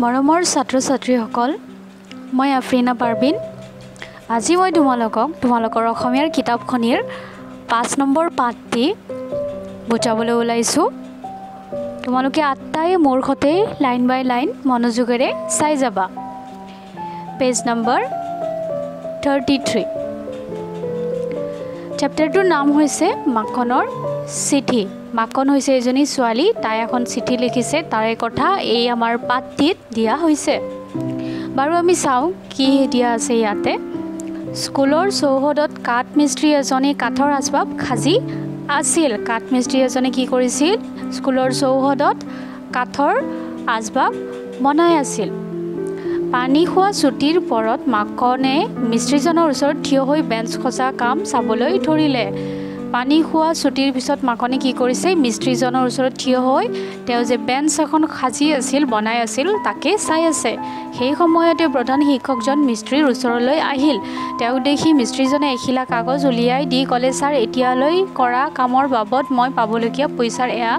মৰমৰ ছাত্ৰ ছাত্ৰীসকল, মই আফ্ৰিনা পাৰবিন। আজি মই তোমালোকৰ অসমীয়াৰ কিতাপখনিৰ 5 নম্বৰ পাঠটি বুজাবলৈ ওলাইছোঁ। তোমালোকে আটাই মোৰ সৈতে লাইন বাই লাইন মনোযোগেৰে চাই যাবা। Page number 33। চেপ্টাৰটোৰ নাম হৈছে মাকনৰ চিঠি। মাকন হৈছে এজনী ছোৱালী, তাই এখন চিঠি লিখিছে, তাৰে কথা এই আমাৰ পাঠটিত দিয়া হৈছে। বাৰু আমি চাওঁ কি দিয়া আছে ইয়াতে। স্কুলৰ চৌহদত কাঠ মিস্ত্ৰী এজনে কাঠৰ আচবাব সাজি আছিল। কাঠ মিস্ত্ৰী এজনে কি কৰিছিল? স্কুলৰ চৌহদত কাঠৰ আচবাব বনাই আছিল। পানী খোৱা চুটিৰ পৰত মাকনে মিস্ত্ৰীজনৰ ওচৰত থিয় হৈ বেঞ্চ সজা কাম চাবলৈ ধৰিলে। পানী খোৱা চুটিৰ পিছত মাকনে কি কৰিছে? মিস্ত্ৰীজনৰ ওচৰত থিয় হৈ তেওঁ যে বেঞ্চ এখন সাজি আছিল, বনাই আছিল, তাকে চাই আছে। সেই সময়তে প্ৰধান শিক্ষকজন মিস্ত্ৰীৰ ওচৰলৈ আহিল। তেওঁক দেখি মিস্ত্ৰীজনে এখিলা কাগজ উলিয়াই দি ক'লে, ছাৰ, এতিয়ালৈ কৰা কামৰ বাবদ মই পাবলগীয়া পইচাৰ এয়া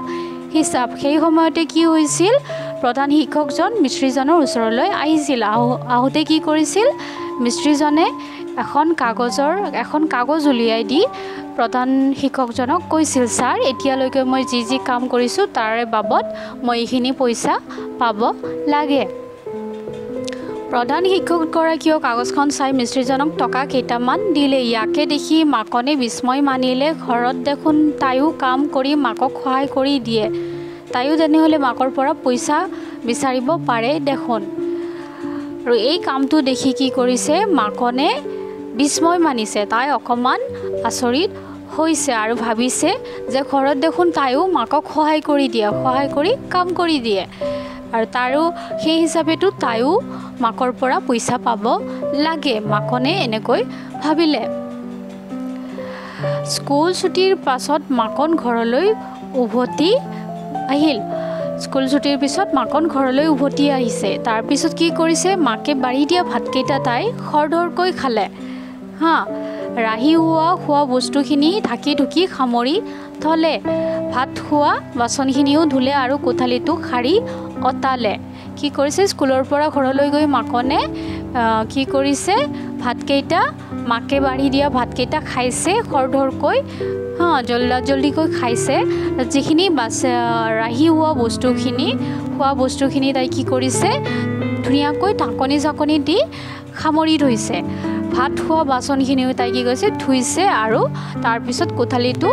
হিচাপ। সেই সময়তে কি হৈছিল? প্ৰধান শিক্ষকজন মিস্ত্ৰীজনৰ ওচৰলৈ আহিছিল। আহোঁতে কি কৰিছিল? মিস্ত্ৰীজনে এখন কাগজ উলিয়াই দি প্ৰধান শিক্ষকজনক কৈছিল, ছাৰ, এতিয়ালৈকে মই যি কাম কৰিছোঁ তাৰে বাবদ মই এইখিনি পইচা পাব লাগে। প্ৰধান শিক্ষকগৰাকীয়েও কাগজখন চাই মিস্ত্ৰীজনক টকা কেইটামান দিলে। ইয়াকে দেখি মাকনে বিস্ময় মানিলে। ঘৰত দেখোন তাইও কাম কৰি মাকক সহায় কৰি দিয়ে। তাইও তেনেহ'লে মাকৰ পৰা পইচা বিচাৰিব পাৰে দেখোন। আৰু এই কামটো দেখি কি কৰিছে? মাকনে বিস্ময় মানিছে। তাই অকণমান আচৰিত হৈছে আৰু ভাবিছে যে ঘৰত দেখোন তাইও মাকক সহায় কৰি কাম কৰি দিয়ে, আৰু তাৰো সেই হিচাপেতো তাইও মাকৰ পৰা পইচা পাব লাগে। মাকনে এনেকৈ ভাবিলে। স্কুল ছুটিৰ পাছত মাকন ঘৰলৈ উভতি আহিল। স্কুল ছুটিৰ পিছত মাকন ঘৰলৈ উভতি আহিছে। তাৰপিছত কি কৰিছে? মাকে বাঢ়ি দিয়া ভাতকেইটা তাই খৰধৰকৈ খালে। ৰাহি খোৱা বস্তুখিনি ঢাকি ঢুকি সামৰি থলে। ভাত খোৱা বাচনখিনিও ধুলে আৰু কোঠালিটো সাৰি অতালে। কি কৰিছে? স্কুলৰ পৰা ঘৰলৈ গৈ মাকনে কি কৰিছে? ভাতকেইটা, মাকে বাঢ়ি দিয়া ভাতকেইটা খাইছে খৰধৰকৈ, জল্দিকৈ খাইছে। যিখিনি ৰাহি খোৱা বস্তুখিনি তাই কি কৰিছে? ধুনীয়াকৈ ঢাকনি দি সামৰি থৈছে। ভাত খোৱা বাচনখিনিও তাই কি কৰিছে? ধুইছে আৰু তাৰপিছত কোঠালিটো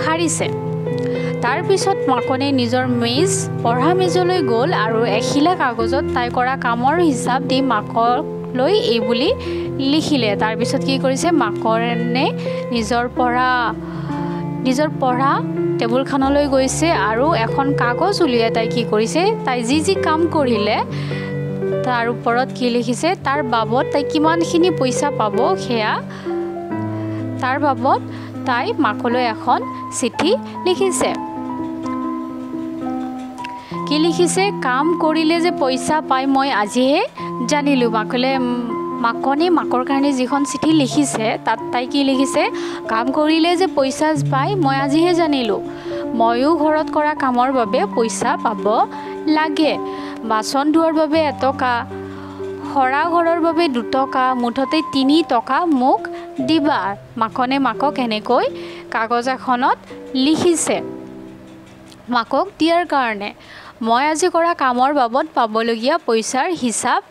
সাৰিছে। তাৰপিছত মাকনে নিজৰ পঢ়া মেজলৈ গ'ল আৰু এখিলা কাগজত তাই কৰা কামৰ হিচাপ দি মাকলৈ এইবুলি লিখিলে। তাৰপিছত কি কৰিছে? মাকনে নিজৰ পঢ়া টেবুলখনলৈ গৈছে আৰু এখন কাগজ উলিয়াই তাই কি কৰিছে? তাই যি কাম কৰিলে তাৰ ওপৰত কি লিখিছে? তাৰ বাবদ তাই কিমানখিনি পইচা পাব, সেয়া তাৰ বাবদ তাই মাকলৈ এখন চিঠি লিখিছে। কি লিখিছে? কাম কৰিলে যে পইচা পায় মই আজিহে জানিলোঁ। মাকনে মাকৰ কাৰণে যিখন চিঠি লিখিছে তাত তাই কি লিখিছে? কাম কৰিলে যে পইচা পায় মই আজিহে জানিলোঁ। ময়ো ঘৰত কৰা কামৰ বাবে পইচা পাব লাগে। বাচন ধোৱাৰ বাবে 1 টকা, সৰা ঘৰৰ বাবে 2 টকা, মুঠতে 3 টকা মোক দিবা। মাকনে মাকক এনেকৈ কাগজ এখনত লিখিছে মাকক দিয়াৰ কাৰণে। মই আজি কৰা কামৰ বাবদ পাবলগীয়া পইচাৰ হিচাপ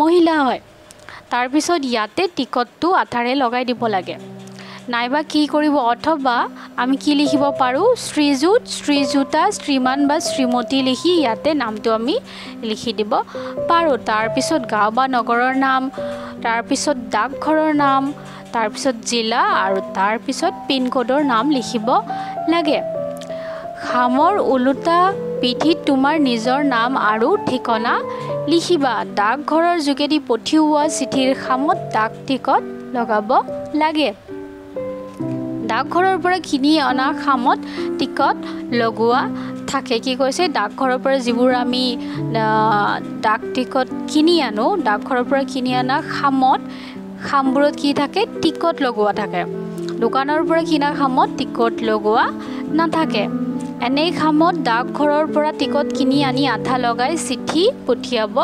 মহিলা হয়। তাৰপিছত ইয়াতে টিকটটো আঠাৰে লগাই দিব লাগে। নাইবা কি কৰিব, অথবা আমি কি লিখিব পাৰোঁ, শ্ৰীযুত, শ্ৰীযুতা, শ্ৰীমান বা শ্ৰীমতী লিখি ইয়াতে নামটো আমি লিখি দিব পাৰোঁ। তাৰপিছত গাঁও বা নগৰৰ নাম, তাৰপিছত ডাকঘৰৰ নাম, তাৰপিছত জিলা আৰু তাৰপিছত পিনক'ডৰ নাম লিখিব লাগে। খামৰ ওলোটা পিঠিত তোমাৰ নিজৰ নাম আৰু ঠিকনা লিখিবা। ডাকঘৰৰ যোগেদি পঠিওৱা চিঠিৰ খামত ডাক টিকট লগাব লাগে। ডাকঘৰৰ পৰা কিনি অনা খামত টিকট লগোৱা থাকে। কি কৈছে, ডাকঘৰৰ পৰা যিবোৰ আমি ডাক টিকট কিনি আনো, ডাকঘৰৰ পৰা কিনি অনা খামবোৰত কি থাকে, টিকট লগোৱা থাকে। দোকানৰ পৰা কিনা খামত টিকট লগোৱা নাথাকে। এনেই খামত ডাকঘৰৰ পৰা টিকট কিনি আনি আঠা লগাই চিঠি পঠিয়াব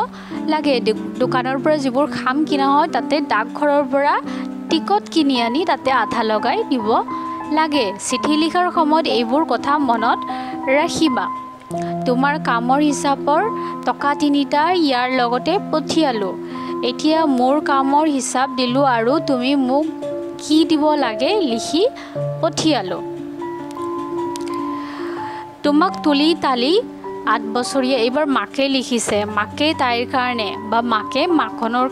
লাগে। দোকানৰ পৰা যিবোৰ খাম কিনা হয় তাতে ডাকঘৰৰ পৰা টিকট কিনি আনি তাতে আঠা লগাই দিব লাগে। চিঠি লিখাৰ সময়ত এইবোৰ কথা মনত ৰাখিবা। তোমাৰ কামৰ হিচাপৰ টকা 3টা ইয়াৰ লগতে পঠিয়ালোঁ। এতিয়া মোৰ কামৰ হিচাপ দিলোঁ আৰু তুমি মোক কি দিব লাগে লিখি পঠিয়ালোঁ। তোমাক তুলি তালি 8 বছৰীয়া, এইবাৰ মাকে লিখিছে, মাকে তাইৰ কাৰণে বা মাকে মাখনৰ